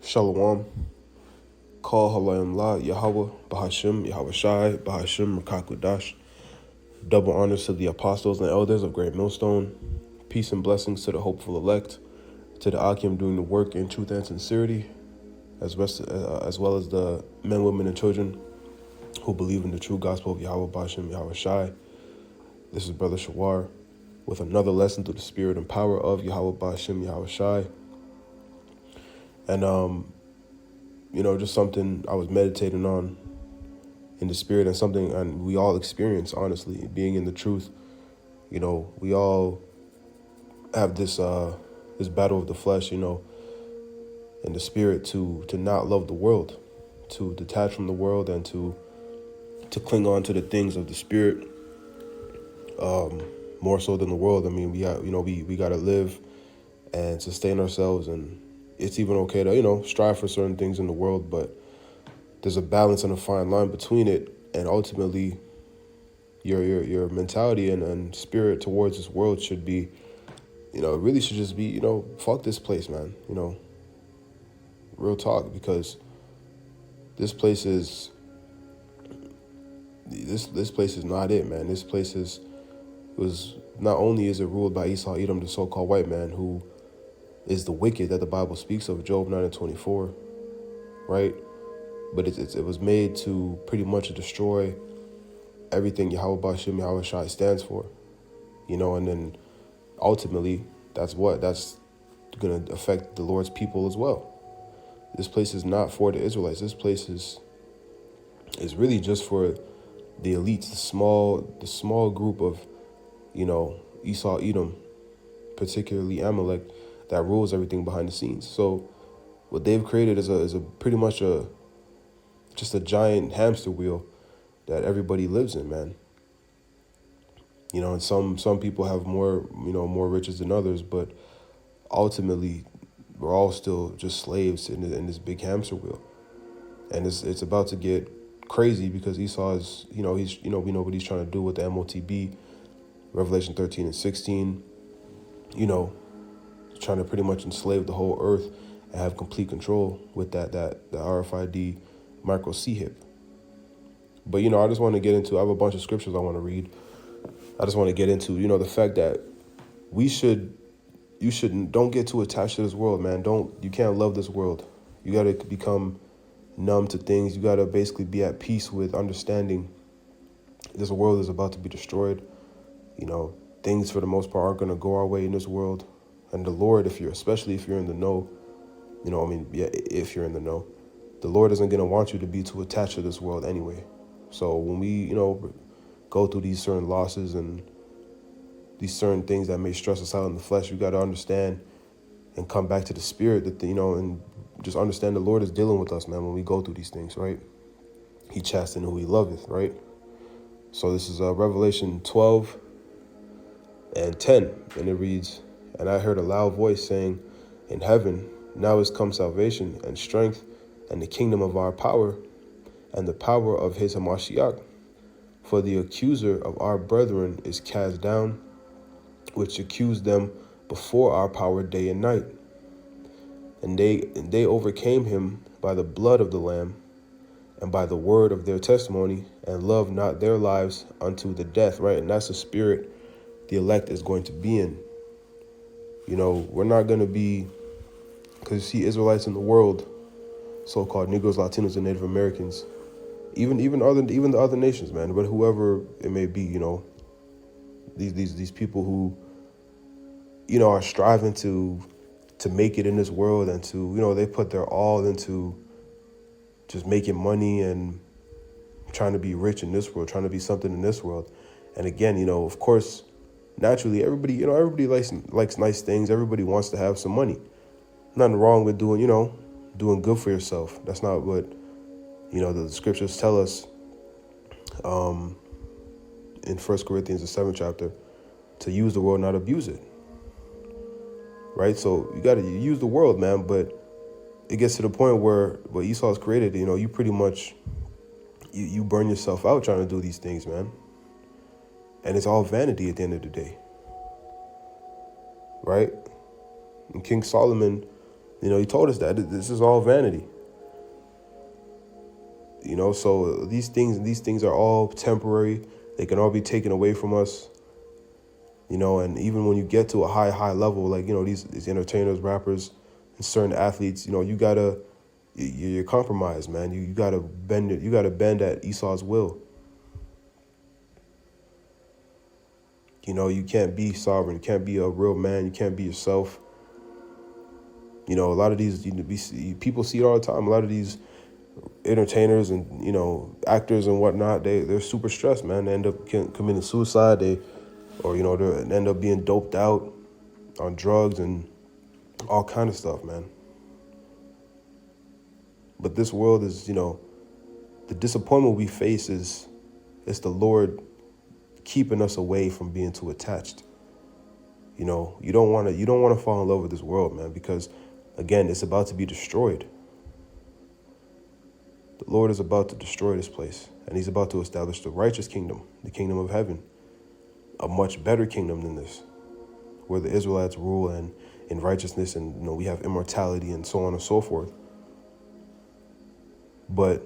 Shalom. Call Halayim La, Yahweh, Bahashim, Yahweh Shai, Bahashim, Rakakudash. Double honors to the apostles and elders of Great Millstone. Peace and blessings to the hopeful elect, to the Akim doing the work in truth and sincerity, as well as the men, women, and children who believe in the true gospel of Yahweh, Bahashim, Yahweh Shai. This is Brother Shawar with another lesson through the spirit and power of Yahweh, Bahashim, Yahweh Shai. And, just something I was meditating on in the spirit, and something and we all experience, honestly, being in the truth. We all have this battle of the flesh, in the spirit to not love the world, to detach from the world, and to cling on to the things of the spirit more so than the world. I mean, we got to live and sustain ourselves, and it's even okay to, strive for certain things in the world, but there's a balance and a fine line between it, and ultimately your mentality and spirit towards this world should be, it really should just be, fuck this place, man, real talk, because this place is not it, man. This place was not only is it ruled by Esau, Edom, the so-called white man, who is the wicked that the Bible speaks of, Job 9:24, right? But it was made to pretty much destroy everything Yahweh Bashim Yahweh Shai stands for, and then ultimately that's going to affect the Lord's people as well. This place is not for the Israelites. This place is really just for the elites, the small group of, Esau, Edom, particularly Amalek, that rules everything behind the scenes. So what they've created is a pretty much just a giant hamster wheel that everybody lives in, man. And some people have more riches than others, but ultimately we're all still just slaves in this big hamster wheel. And it's about to get crazy, because Esau is, we know what he's trying to do with the MOTB, Revelation 13 and 16, trying to pretty much enslave the whole earth and have complete control with the RFID micro C-hip. But, I just want to get into, I have a bunch of scriptures I want to read. I just want to get into, the fact that don't get too attached to this world, man. You can't love this world. You got to become numb to things. You got to basically be at peace with understanding this world is about to be destroyed. Things for the most part aren't going to go our way in this world. And the Lord, especially if you're in the know, if you're in the know, the Lord isn't going to want you to be too attached to this world anyway. So when we, go through these certain losses and these certain things that may stress us out in the flesh, we got to understand and come back to the spirit that, and just understand the Lord is dealing with us, man, when we go through these things, right? He chasteneth who he loveth, right? So this is Revelation 12 and 10, and it reads, "And I heard a loud voice saying in heaven, now is come salvation and strength and the kingdom of our power and the power of his Hamashiach. For the accuser of our brethren is cast down, which accused them before our power day and night. And they overcame him by the blood of the Lamb and by the word of their testimony, and loved not their lives unto the death," right? And that's the spirit the elect is going to be in. We're not going to be, because you see Israelites in the world, so-called Negros, Latinos, and Native Americans, even the other nations, man, but whoever it may be, these people who, are striving to make it in this world, and to, they put their all into just making money and trying to be rich in this world, trying to be something in this world. And again, of course, naturally, everybody likes nice things. Everybody wants to have some money. Nothing wrong with doing good for yourself. That's not what, the scriptures tell us in 1 Corinthians, the 7th chapter, to use the world, not abuse it. Right? So you got to use the world, man. But it gets to the point where what Esau's created, you pretty much, you burn yourself out trying to do these things, man. And it's all vanity at the end of the day. Right? And King Solomon He told us that this is all vanity. So these things are all temporary. They can all be taken away from us. And even when you get to a high level, like, these entertainers, rappers, and certain athletes, you're compromised, man. You gotta bend it. You gotta bend at Esau's will. You can't be sovereign. You can't be a real man. You can't be yourself. A lot of these, people see it all the time. A lot of these entertainers and, actors and whatnot, they're super stressed, man. They end up committing suicide. They end up being doped out on drugs and all kind of stuff, man. But this world is, the disappointment we face is it's the Lord keeping us away from being too attached. You don't want to fall in love with this world, man, because again, it's about to be destroyed. The Lord is about to destroy this place, and he's about to establish the righteous kingdom, the kingdom of heaven, a much better kingdom than this, where the Israelites rule and in righteousness, and we have immortality and so on and so forth. But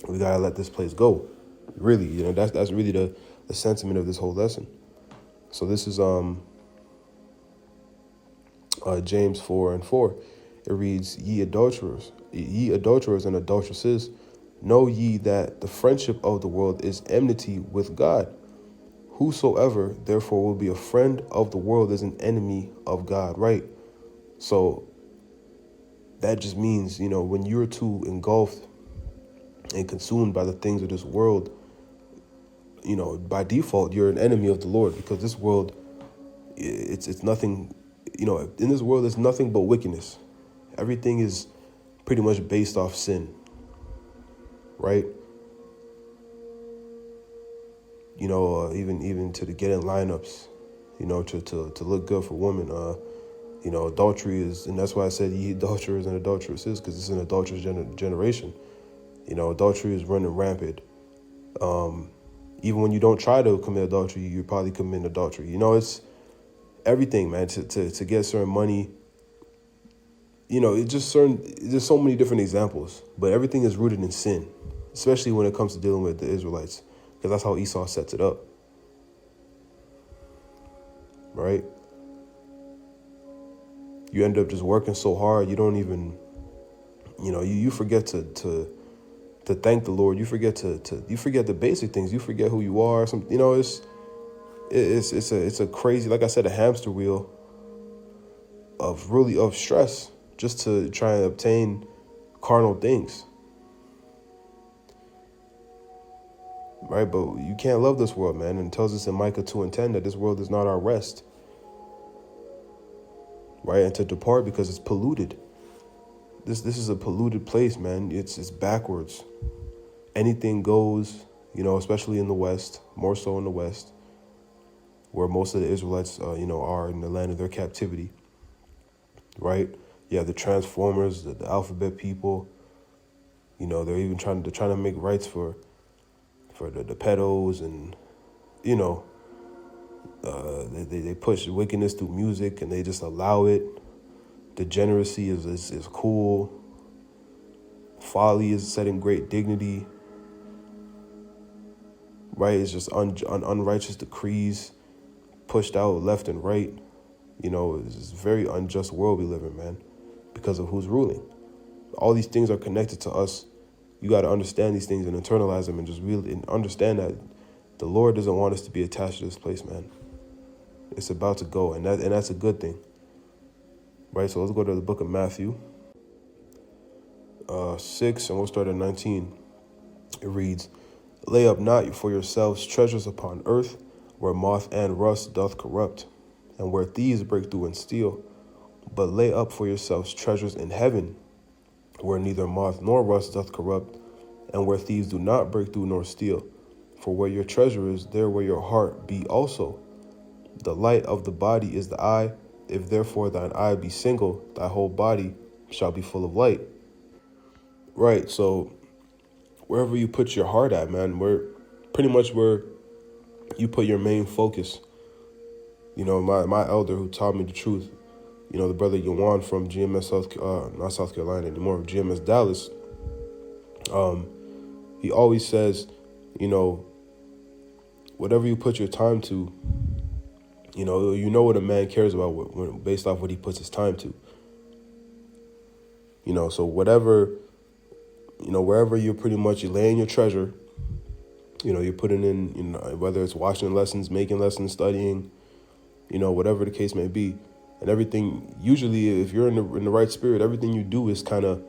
we gotta let this place go. Really, that's really the sentiment of this whole lesson. So this is James 4:4. It reads, ye adulterers and adulteresses, know ye that the friendship of the world is enmity with God. Whosoever therefore will be a friend of the world is an enemy of God, right? So that just means, when you're too engulfed and consumed by the things of this world, by default, you're an enemy of the Lord, because this world, it's nothing, in this world, there's nothing but wickedness. Everything is pretty much based off sin, right? Even to get in lineups, to look good for women, adultery is, and that's why I said ye adulterers and adulteresses, because it's an adulterous generation. Adultery is running rampant. Even when you don't try to commit adultery, you're probably committing adultery. It's everything, man. To get certain money, there's so many different examples, but everything is rooted in sin, especially when it comes to dealing with the Israelites, because that's how Esau sets it up, right? You end up just working so hard, you don't even, you forget to thank the Lord. You forget you forget the basic things. You forget who you are. It's a crazy, like I said, a hamster wheel of stress just to try and obtain carnal things. Right, but you can't love this world, man. And it tells us in Micah 2:10 that this world is not our rest. Right, and to depart because it's polluted. This is a polluted place, man. It's backwards. Anything goes, especially in the West, more so in the West, where most of the Israelites, are in the land of their captivity. Right, you have the Transformers, the alphabet people. They're even trying to make rights for the pedos, and they push wickedness through music, and they just allow it. Degeneracy is cool. Folly is setting great dignity. Right, it's just unrighteous decrees pushed out left and right. It's a very unjust world we live in, man, because of who's ruling. All these things are connected to us. You got to understand these things and internalize them, and just really understand that the Lord doesn't want us to be attached to this place, man. It's about to go, and that's a good thing. Right, so let's go to the book of Matthew 6, and we'll start at 19. It reads, lay up not for yourselves treasures upon earth, where moth and rust doth corrupt, and where thieves break through and steal. But lay up for yourselves treasures in heaven, where neither moth nor rust doth corrupt, and where thieves do not break through nor steal. For where your treasure is, there will your heart be also. The light of the body is the eye. If therefore thine eye be single, thy whole body shall be full of light. Right, so wherever you put your heart at, man, where you put your main focus. My elder who taught me the truth, The brother Yawan from GMS not South Carolina anymore, GMS Dallas, he always says, whatever you put your time to, what a man cares about based off what he puts his time to. So whatever, wherever you're laying your treasure, you're putting in, whether it's watching lessons, making lessons, studying, whatever the case may be. And everything, usually if you're in the right spirit, everything you do is kind of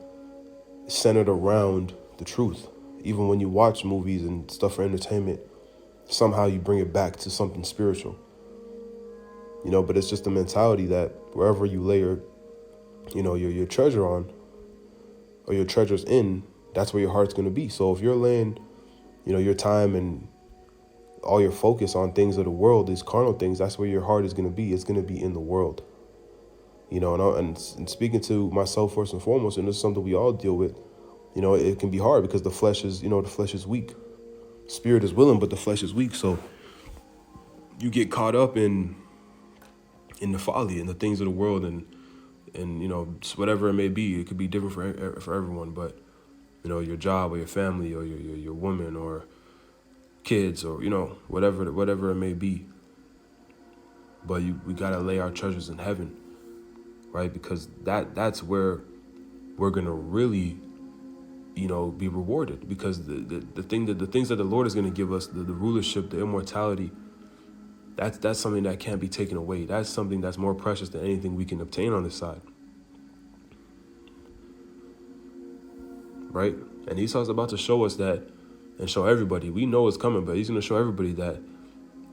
centered around the truth. Even when you watch movies and stuff for entertainment, somehow you bring it back to something spiritual. But it's just the mentality that wherever you lay your treasure on, or your treasures in, that's where your heart's going to be. So if you're laying, your time and all your focus on things of the world, these carnal things, that's where your heart is going to be. It's going to be in the world. And speaking to myself first and foremost, and this is something we all deal with, it can be hard because the flesh is weak. Spirit is willing, but the flesh is weak. So you get caught up in the folly and the things of the world, and whatever it may be. It could be different for everyone, but your job or your family or your woman or kids or whatever it may be. But we gotta lay our treasures in heaven, right? Because that's where we're gonna really be rewarded, because the things that the Lord is gonna give us, the rulership, the immortality, that's something that can't be taken away. That's something that's more precious than anything we can obtain on this side. Right? And Esau's about to show us that, and show everybody. We know it's coming, but he's going to show everybody that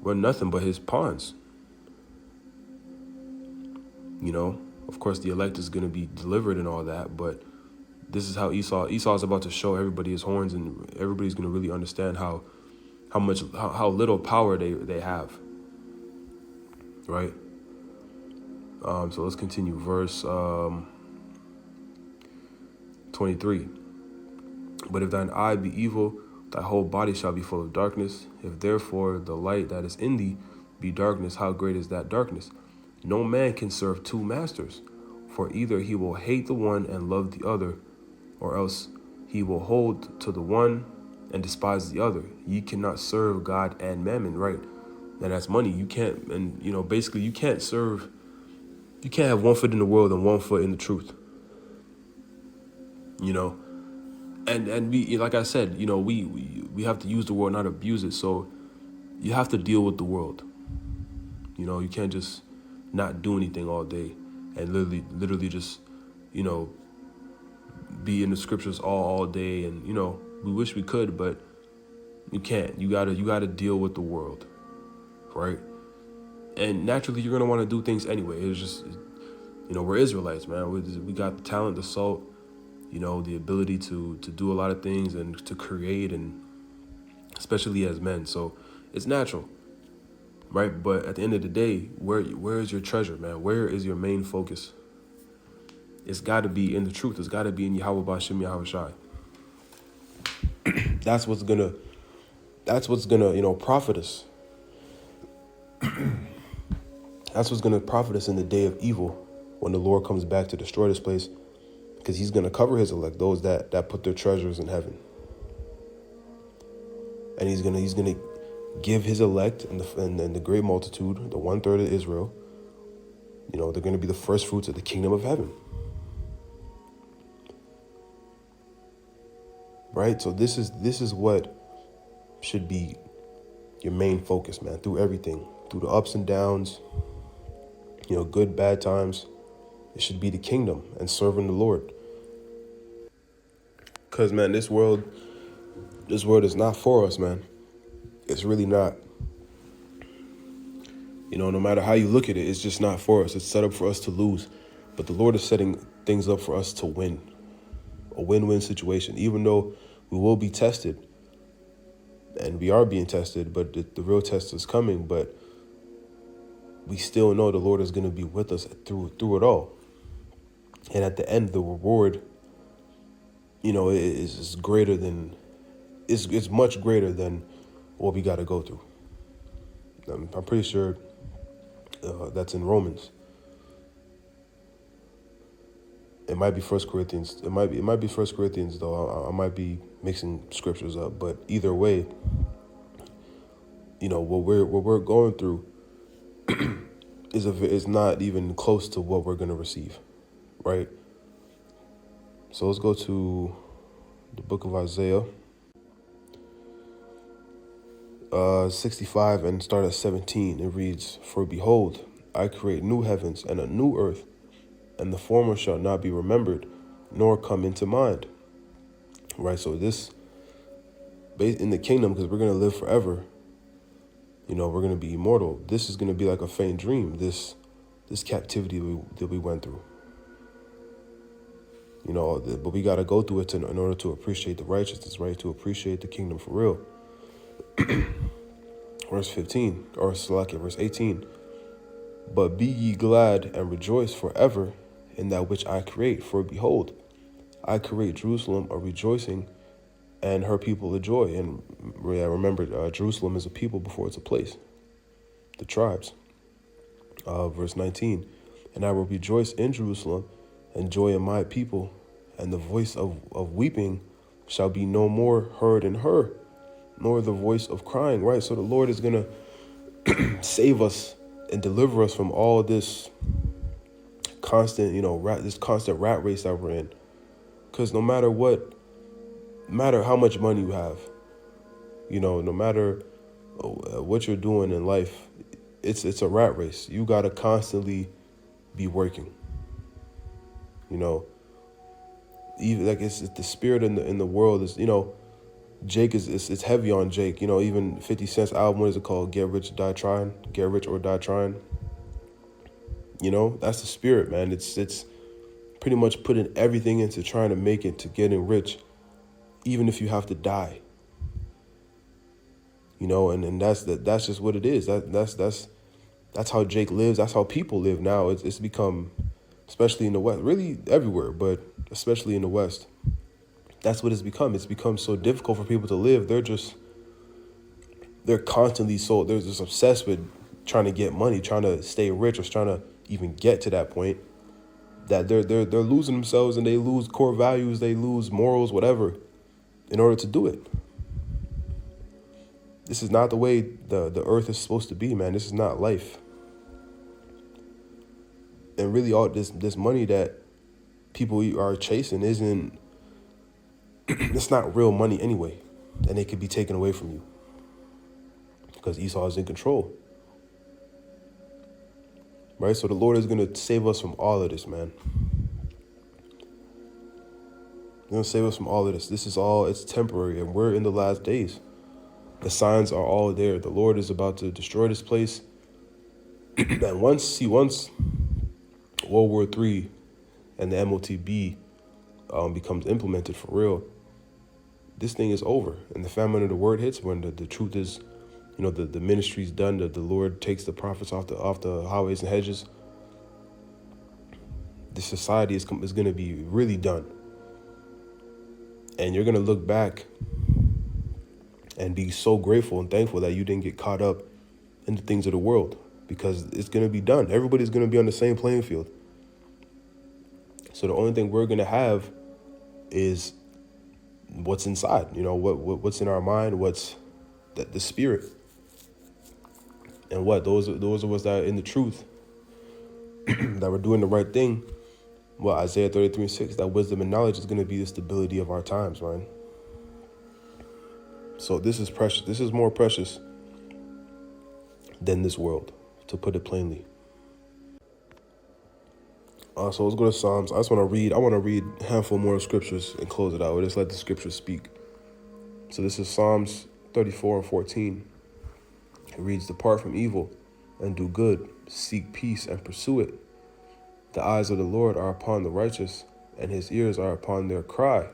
we're nothing but his pawns. Of course, the elect is going to be delivered and all that, but this is how Esau's about to show everybody his horns, and everybody's going to really understand how little power they have. Right? So let's continue. Verse 23. But if thine eye be evil, thy whole body shall be full of darkness. If therefore the light that is in thee be darkness, how great is that darkness? No man can serve two masters, for either he will hate the one and love the other, or else he will hold to the one and despise the other. Ye cannot serve God and mammon, right? And that's money. You can't, and basically you can't have 1 foot in the world and 1 foot in the truth. And we, like I said, we have to use the world, not abuse it. So you have to deal with the world. You can't just not do anything all day and literally just, be in the scriptures all day. And, we wish we could, but you can't. You gotta deal with the world, right? And naturally, you're gonna want to do things anyway. It's just, we're Israelites, man. We got the talent, the salt, the ability to do a lot of things and to create, and especially as men. So it's natural, right? But at the end of the day, where is your treasure, man? Where is your main focus? It's got to be in the truth. It's got to be in Yahweh B'Shem Yahweh Shai. That's what's gonna, profit us. That's what's gonna profit us in the day of evil, when the Lord comes back to destroy this place. Because he's going to cover his elect, those that put their treasures in heaven. And he's going to give his elect and the great multitude, the 1/3 of Israel, they're going to be the first fruits of the kingdom of heaven. Right? So this is what should be your main focus, man, through everything, through the ups and downs, good, bad times. It should be the kingdom and serving the Lord. Because, man, this world is not for us, man. It's really not. No matter how you look at it, it's just not for us. It's set up for us to lose. But the Lord is setting things up for us to win. A win-win situation. Even though we will be tested. And we are being tested, but the real test is coming. But we still know the Lord is going to be with us through it all. And at the end, the reward, is greater than, it's much greater than what we got to go through. I'm pretty sure that's in Romans. It might be First Corinthians. It might be First Corinthians though. I might be mixing scriptures up, but either way, what we're going through is not even close to what we're gonna receive, right? So let's go to the book of Isaiah, 65 and start at 17. It reads, "For behold, I create new heavens and a new earth, and the former shall not be remembered, nor come into mind." Right, so this, in the kingdom, because we're going to live forever, we're going to be immortal. This is going to be like a faint dream, this captivity that we went through. But we got to go through it in order to appreciate the righteousness, right? To appreciate the kingdom for real. Verse 18. "But be ye glad and rejoice forever in that which I create. For behold, I create Jerusalem a rejoicing, and her people a joy." And remember, Jerusalem is a people before it's a place, the tribes. Verse 19, "And I will rejoice in Jerusalem and joy in my people, and the voice of weeping shall be no more heard in her, nor the voice of crying." Right, so the Lord is going to save us and deliver us from all this constant, this constant rat race that we're in. Because no matter how much money you have, no matter what you're doing in life, it's a rat race. You got to constantly be working. Even like it's the spirit in the world is, Jake it's heavy on Jake. Even 50 Cent's album, what is it called? Get Rich or Die Trying. That's the spirit, man. It's pretty much putting everything into trying to make it, to getting rich, even if you have to die. And that's just what it is. That's how Jake lives. That's how people live now. It's become, especially in the West, really everywhere, but especially in the West, that's what it's become. It's become so difficult for people to live. They're constantly they're just obsessed with trying to get money, trying to stay rich, or trying to even get to that point, that they're losing themselves, and they lose core values, they lose morals, whatever, in order to do it. This is not the way the earth is supposed to be, man. This is not life. And really, all this money that people are chasing isn't. It's not real money anyway, and it could be taken away from you because Esau is in control. Right, so the Lord is going to save us from all of this, man. He's going to save us from all of this. It's temporary, and we're in the last days. The signs are all there. The Lord is about to destroy this place. And once World War III and the MOTB becomes implemented for real, this thing is over. And the famine of the word hits, when the truth is, the ministry's done, that the Lord takes the prophets off the highways and hedges. The society is going to be really done. And you're going to look back and be so grateful and thankful that you didn't get caught up in the things of the world, because it's going to be done. Everybody's going to be on the same playing field. So the only thing we're going to have is what's inside, what's in our mind, what's the spirit. And those of us that are in the truth, that we're doing the right thing. Well, Isaiah 33:6, that wisdom and knowledge is going to be the stability of our times, man. So this is precious. This is more precious than this world, to put it plainly. So let's go to Psalms. I want to read a handful more scriptures and close it out. We'll just let the scriptures speak. So this is Psalms 34:14. It reads, "Depart from evil and do good, seek peace and pursue it. The eyes of the Lord are upon the righteous, and his ears are upon their cry.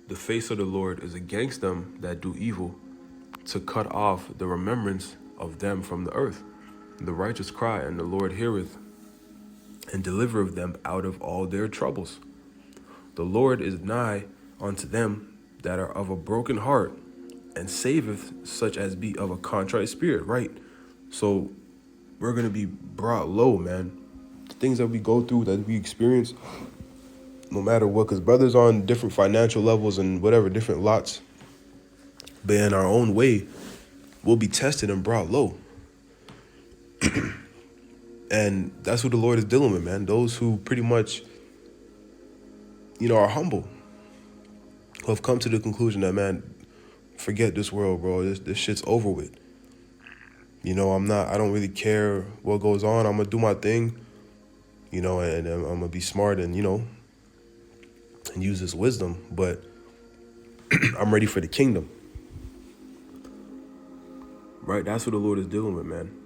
The face of the Lord is against them that do evil, to cut off the remembrance of them from the earth. The righteous cry, and the Lord heareth, and delivereth them out of all their troubles. The Lord is nigh unto them that are of a broken heart, and saveth such as be of a contrite spirit." Right? So we're going to be brought low, man, things that we go through, that we experience, no matter what, because brothers on different financial levels and whatever, different lots, but in our own way, we'll be tested and brought low. And that's what the Lord is dealing with, man. Those who pretty much, are humble, who have come to the conclusion that, man, forget this world, bro. This shit's over with. I don't really care what goes on. I'm going to do my thing, and I'm going to be smart and, and use this wisdom. But I'm ready for the kingdom. Right? That's what the Lord is dealing with, man.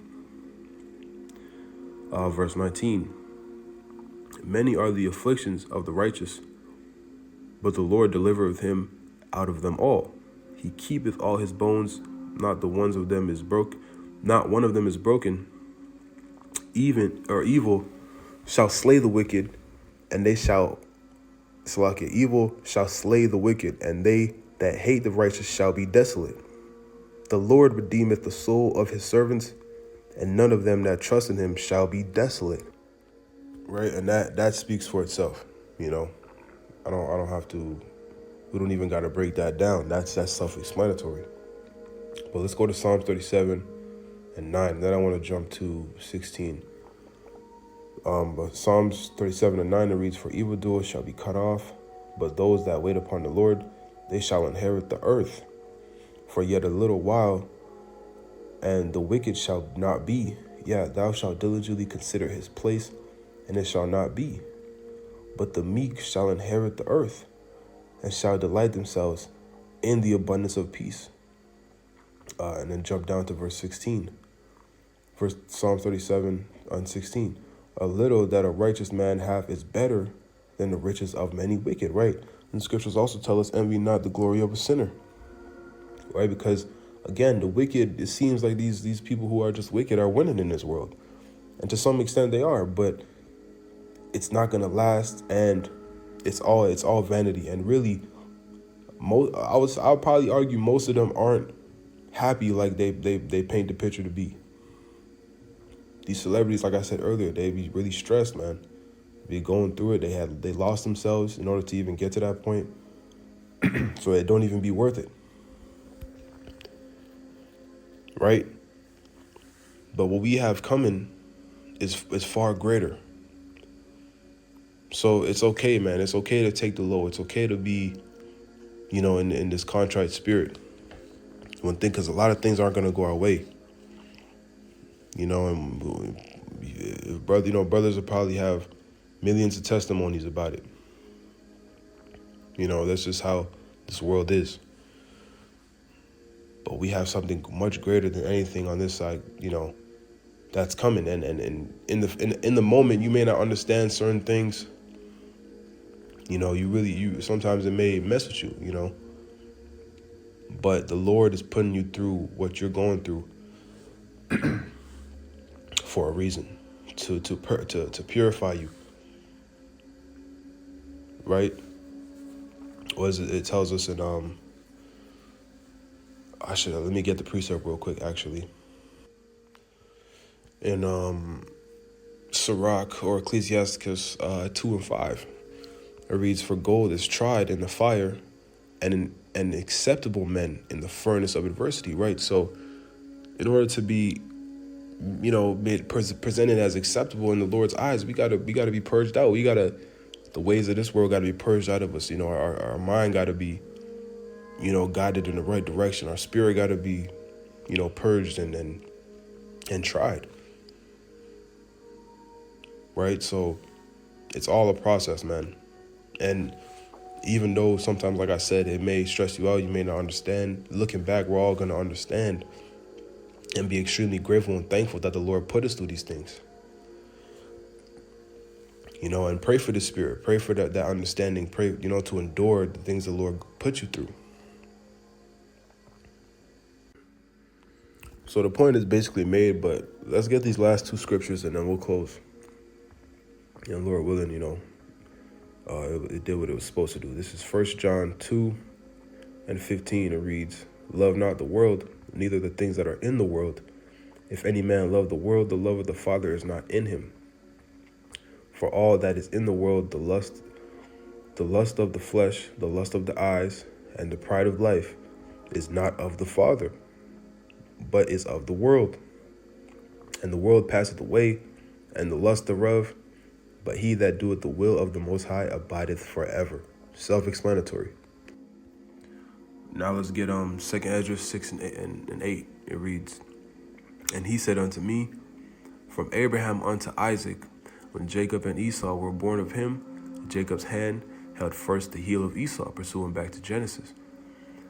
Verse 19. Many are the afflictions of the righteous, but the Lord delivereth him out of them all. He keepeth all his bones, not one of them is broken. Evil shall slay the wicked, and they shall evil shall slay the wicked, and they that hate the righteous shall be desolate. The Lord redeemeth the soul of his servants, and none of them that trust in him shall be desolate. Right, and that speaks for itself. I don't have to. We don't even got to break that down. That's self-explanatory. But let's go to Psalms 37 and 9. And then I want to jump to 16. But Psalms 37 and 9, it reads, "For evildoers shall be cut off, but those that wait upon the Lord, they shall inherit the earth. For yet a little while, and the wicked shall not be. Yeah, thou shalt diligently consider his place, and it shall not be. But the meek shall inherit the earth, and shall delight themselves in the abundance of peace." And then jump down to verse 16. Psalm 37 and 16. "A little that a righteous man hath is better than the riches of many wicked," right? And the scriptures also tell us, "Envy not the glory of a sinner," right? Because, again, the wicked, it seems like these people who are just wicked are winning in this world. And to some extent they are, but it's not going to last, and it's all vanity. And really, I'll probably argue most of them aren't happy like they paint the picture to be. These celebrities, like I said earlier, they be really stressed, man. They be going through it. They lost themselves in order to even get to that point. So it don't even be worth it. Right? But what we have coming is far greater. So it's okay, man. It's okay to take the low. It's okay to be, in this contrite spirit. Because a lot of things aren't going to go our way. And brothers will probably have millions of testimonies about it. That's just how this world is. But we have something much greater than anything on this side, that's coming. And in the moment, you may not understand certain things. You sometimes it may mess with you, But the Lord is putting you through what you're going through for a reason, to purify you, right? Or is it tells us in let me get the precept real quick, actually. In Sirach or Ecclesiasticus 2 and 5, it reads, "For gold is tried in the fire, and acceptable men in the furnace of adversity," right? So in order to be, made presented as acceptable in the Lord's eyes, we gotta be purged out. The ways of this world gotta be purged out of us. Our mind gotta be, guided in the right direction. Our spirit gotta be, purged and tried. Right? So it's all a process, man. And even though sometimes, like I said, it may stress you out, you may not understand. Looking back, we're all going to understand and be extremely grateful and thankful that the Lord put us through these things. And pray for the spirit. Pray for that understanding. Pray, to endure the things the Lord put you through. So the point is basically made, but let's get these last two scriptures and then we'll close. And Lord willing, it did what it was supposed to do. This is 1 John 2 and 15. It reads, "Love not the world, neither the things that are in the world. If any man love the world, the love of the Father is not in him. For all that is in the world, the lust of the flesh, the lust of the eyes, and the pride of life, is not of the Father, but is of the world. And the world passeth away, and the lust thereof, but he that doeth the will of the Most High abideth forever. Self-explanatory. Now let's get 2 Esdras 6 and 8. It reads, And he said unto me, From Abraham unto Isaac, when Jacob and Esau were born of him, Jacob's hand held first the heel of Esau, pursuing back to Genesis.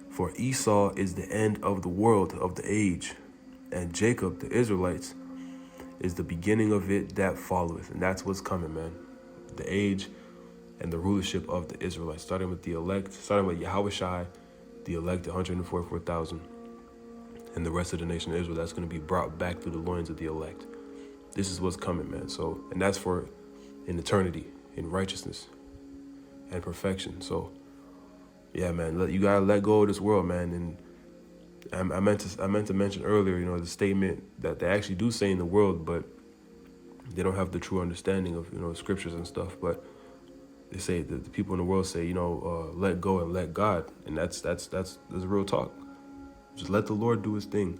For Esau is the end of the world, of the age, and Jacob, the Israelites, is the beginning of it that followeth. And that's what's coming, man. The age and the rulership of the Israelites, starting with the elect, starting with Yahushai, the elect, 144,000, and the rest of the nation of Israel. That's going to be brought back through the loins of the elect. This is what's coming, man. So, and that's for in eternity, in righteousness and perfection. So, yeah, man, you gotta let go of this world, man. And I meant to mention earlier, the statement that they actually do say in the world, but they don't have the true understanding of scriptures and stuff. But they say the people in the world say, let go and let God, and that's real talk. Just let the Lord do His thing.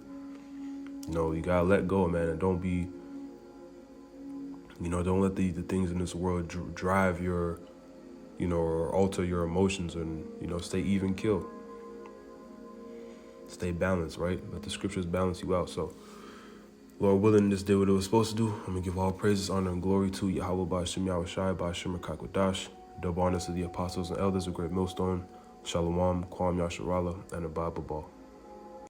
You gotta let go, man, and don't be, don't let the things in this world drive your, or alter your emotions, and stay even keel. Stay balanced, right? Let the scriptures balance you out. So, Lord willing, this did what it was supposed to do. I'm going to give all praises, honor, and glory to Yahweh Ba'ashem Yahushai, Ba'ashem Rakakwadash. Double honors to the apostles and elders of Great Millstone. Shalom, Kwam Yasharala, and a Bible Ball.